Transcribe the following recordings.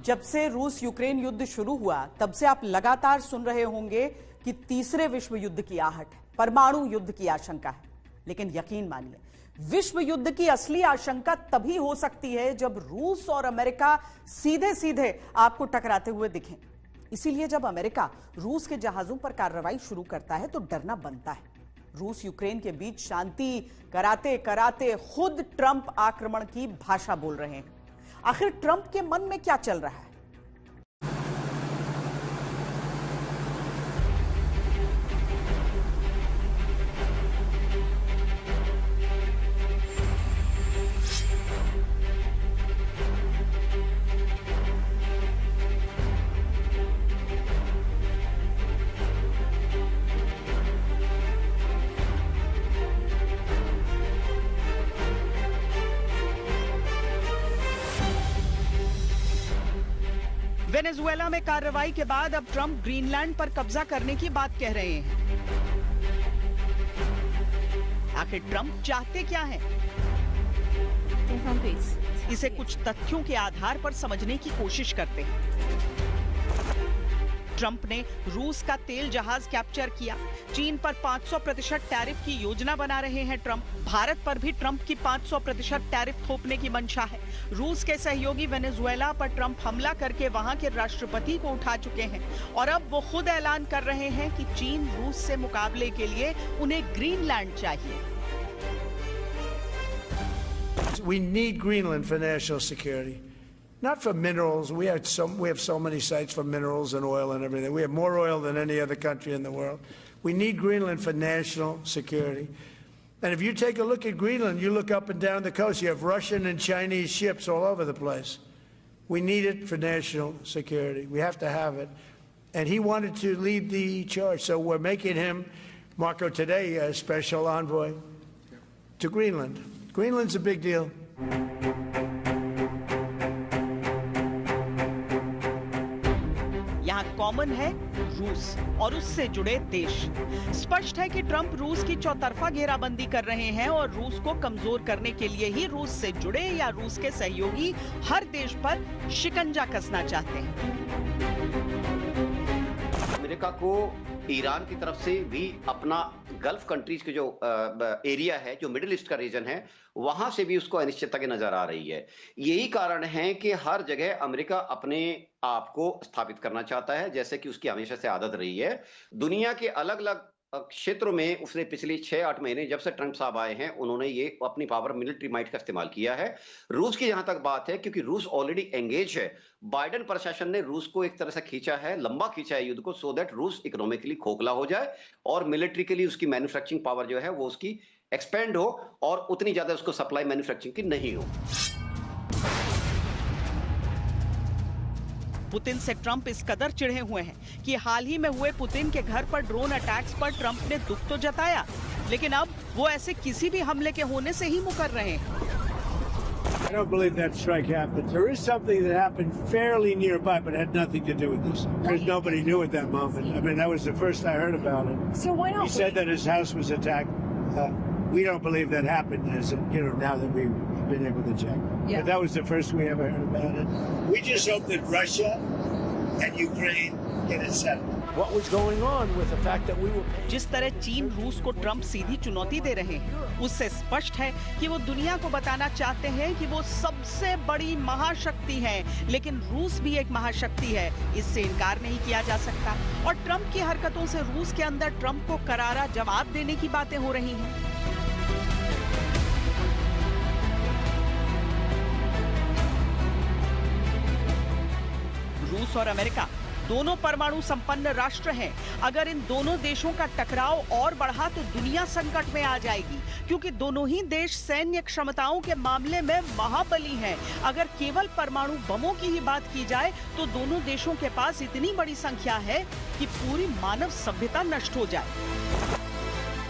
जब से रूस यूक्रेन युद्ध शुरू हुआ तब से आप लगातार सुन रहे होंगे कि तीसरे विश्व युद्ध की आहट है, परमाणु युद्ध की आशंका है। लेकिन यकीन मानिए, विश्व युद्ध की असली आशंका तभी हो सकती है जब रूस और अमेरिका सीधे सीधे आपको टकराते हुए दिखें। इसीलिए जब अमेरिका रूस के जहाजों पर कार्रवाई शुरू करता है तो डरना बनता है। रूस यूक्रेन के बीच शांति कराते कराते खुद ट्रंप आक्रमण की भाषा बोल रहे हैं। आखिर ट्रंप के मन में क्या चल रहा है? वेनेजुएला में कार्रवाई के बाद अब ट्रंप ग्रीनलैंड पर कब्जा करने की बात कह रहे हैं। आखिर ट्रंप चाहते क्या हैं? इसे कुछ तथ्यों के आधार पर समझने की कोशिश करते हैं। ट्रंप ने रूस का तेल जहाज कैप्चर किया। चीन पर 500% टैरिफ की योजना बना रहे हैं ट्रंप। भारत पर भी ट्रंप की 500% टैरिफ थोपने की मंशा है। रूस के सहयोगी वेनेजुएला पर ट्रंप हमला करके वहां के राष्ट्रपति को उठा चुके हैं और अब वो खुद ऐलान कर रहे हैं कि चीन रूस से मुकाबले के लिए उन्हें ग्रीनलैंड चाहिए। We need Greenland for national security. Not for minerals. We have so many sites for minerals and oil and everything. We have more oil than any other country in the world. We need Greenland for national security. And if you take a look at Greenland, you look up and down the coast, you have Russian and Chinese ships all over the place. We need it for national security. We have to have it. And he wanted to lead the charge, so we're making him, Marco, today, a special envoy to Greenland. Greenland's a big deal. यहाँ common है रूस और उससे जुड़े देश। स्पष्ट है कि ट्रंप रूस की चौतरफा घेराबंदी कर रहे हैं और रूस को कमजोर करने के लिए ही रूस से जुड़े या रूस के सहयोगी हर देश पर शिकंजा कसना चाहते हैं। अमेरिका को ईरान की तरफ से भी अपना गल्फ कंट्रीज के जो एरिया है, जो मिडिल ईस्ट का रीजन है, वहां से भी उसको अनिश्चितता की नजर आ रही है। यही कारण है कि हर जगह अमेरिका अपने आप को स्थापित करना चाहता है, जैसे कि उसकी हमेशा से आदत रही है। दुनिया के अलग अलग क्षेत्रों में उसने पिछले 6-8 महीने जब से ट्रंप साहब आए हैं, उन्होंने ये अपनी पावर मिलिट्री माइट का इस्तेमाल किया है। रूस की जहां तक बात है, क्योंकि रूस ऑलरेडी एंगेज है, बाइडेन प्रशासन ने रूस को एक तरह से खींचा है, लंबा खींचा है युद्ध को, सो दैट रूस इकोनॉमिकली खोखला हो जाए और मिलिट्रिकली उसकी मैन्युफैक्चरिंग पावर जो है वो उसकी एक्सपेंड हो और उतनी ज्यादा उसको सप्लाई मैन्युफैक्चरिंग की नहीं हो। पुतिन से ट्रंप इस कदर चिढ़े हुए हैं कि हाल ही में हुए पुतिन के घर पर ड्रोन अटैक्स पर ट्रंप ने दुख तो जताया, लेकिन अब वो ऐसे किसी भी हमले के होने से ही मुकर रहे हैं। I don't believe that strike happened. There is something that happened fairly nearby, but it had nothing to do with this. Because nobody knew at that moment. I mean, that was the first I heard about it. So why not? He said that his house was attacked. We don't believe that happened, as now that we've been able to check. Yeah. But that was the first we ever heard about it. We just hope that Russia and Ukraine get it settled. What was going on with the fact that we were paying... जिस तरह चीन रूस को Trump सीधी चुनौती दे रहे हैं, उससे स्पष्ट है कि वो दुनिया को बताना चाहते हैं कि वो सबसे बड़ी महाशक्ति है, लेकिन रूस भी एक महाशक्ति है, इससे इनकार नहीं किया जा सकता। और ट्रंप की हरकतों से रूस के अंदर ट्रंप को करारा जवाब देने की बातें हो रही हैं। रूस और अमेरिका दोनों परमाणु संपन्न राष्ट्र हैं। अगर इन दोनों देशों का टकराव और बढ़ा तो दुनिया संकट में आ जाएगी, क्योंकि दोनों ही देश सैन्य क्षमताओं के मामले में महाबली हैं। अगर केवल परमाणु बमों की ही बात की जाए तो दोनों देशों के पास इतनी बड़ी संख्या है कि पूरी मानव सभ्यता नष्ट हो जाए।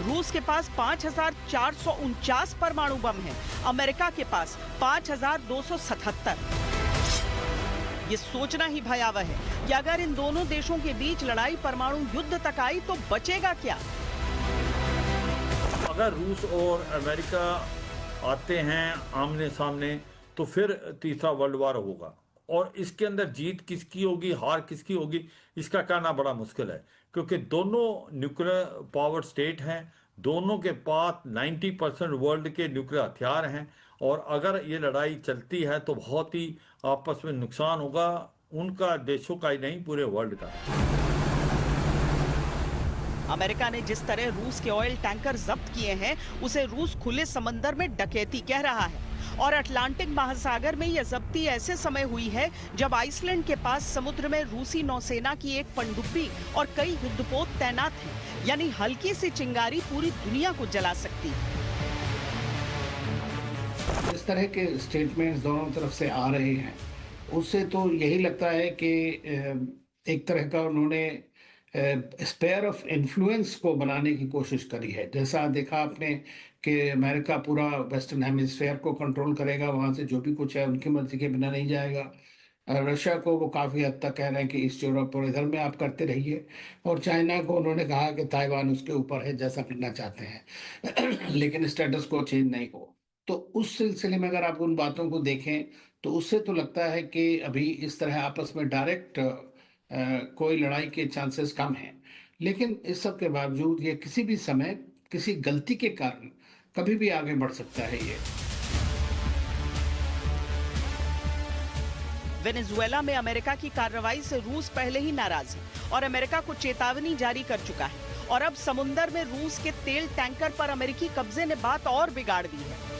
रूस के पास 5,449 परमाणु बम हैं, अमेरिका के पास 5,277। ये सोचना ही भयावह है कि अगर इन दोनों देशों के बीच लड़ाई परमाणु युद्ध तक आई तो बचेगा क्या? अगर रूस और अमेरिका आते हैं आमने सामने तो फिर तीसरा वर्ल्ड वार होगा और इसके अंदर जीत किसकी होगी, हार किसकी होगी, इसका कहना बड़ा मुश्किल है, क्योंकि दोनों न्यूक्लियर पावर स्टेट हैं, दोनों के पास 90% वर्ल्ड के न्यूक्लियर हथियार हैं, और अगर ये लड़ाई चलती है तो बहुत ही आपस में नुकसान होगा, उनका देशों का ही नहीं, पूरे वर्ल्ड का। अमेरिका ने जिस तरह रूस के ऑयल टैंकर जब्त किए हैं, उसे रूस खुले समंदर में डकैती कह रहा है। और अटलांटिक महासागर में यह जब्ती ऐसे समय हुई है जब आइसलैंड के पास समुद्र में रूसी नौसेना की एक पनडुब्बी और कई युद्धपोत तैनात हैं। यानी हल्की सी चिंगारी पूरी दुनिया को जला सकती है। इस तरह के स्टेटमेंट्स दोनों तरफ से आ रहे हैं, उससे तो यही लगता है कि एक तरह का उन्होंने स्पेयर ऑफ इन्फ्लुएंस को बनाने की कोशिश करी है। जैसा देखा आपने कि अमेरिका पूरा वेस्टर्न हेमिस्फेयर को कंट्रोल करेगा, वहाँ से जो भी कुछ है उनकी मर्जी के बिना नहीं जाएगा। रशिया को वो काफ़ी हद तक कह रहे हैं कि ईस्ट यूरोप और इधर में आप करते रहिए, और चाइना को उन्होंने कहा कि ताइवान उसके ऊपर है, जैसा करना चाहते हैं लेकिन स्टेटस को चेंज नहीं हो। तो उस सिलसिले में अगर आप उन बातों को देखें तो उससे तो लगता है कि अभी इस तरह आपस में डायरेक्ट कोई लड़ाई के चांसेस कम हैं। लेकिन इस सब के बावजूद ये किसी भी समय किसी गलती के कारण कभी भी आगे बढ़ सकता है। ये वेनेजुएला में अमेरिका की कार्रवाई से रूस पहले ही नाराज है और अमेरिका को चेतावनी जारी कर चुका है। और अब समुंदर में रूस के तेल टैंकर पर अमेरिकी कब्जे ने बात और बिगाड़ दी है।